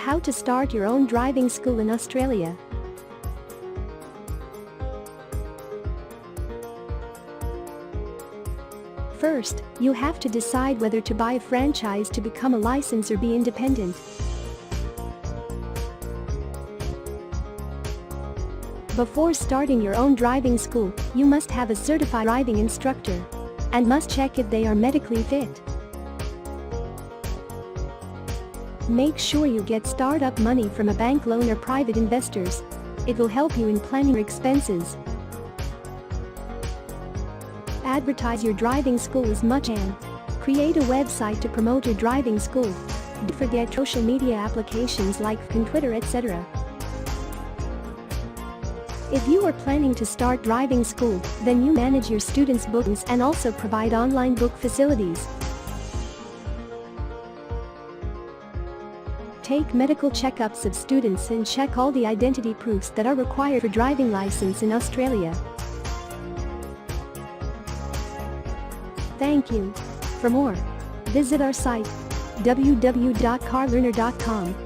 How to start your own driving school in Australia. First, you have to decide whether to buy a franchise to become a licensed or be independent. Before starting your own driving school, you must have a certified driving instructor and must check if they are medically fit. Make sure you get startup money from a bank loan or private investors. It will help you in planning your expenses. Advertise your driving school as much as you can. Create a website to promote your driving school. Don't forget social media applications like Twitter, etc. If you are planning to start driving school, then you manage your students' bookings and also provide online book facilities. Take medical checkups of students and check all the identity proofs that are required for driving license in Australia. Thank you. For more, visit our site www.carlearner.com.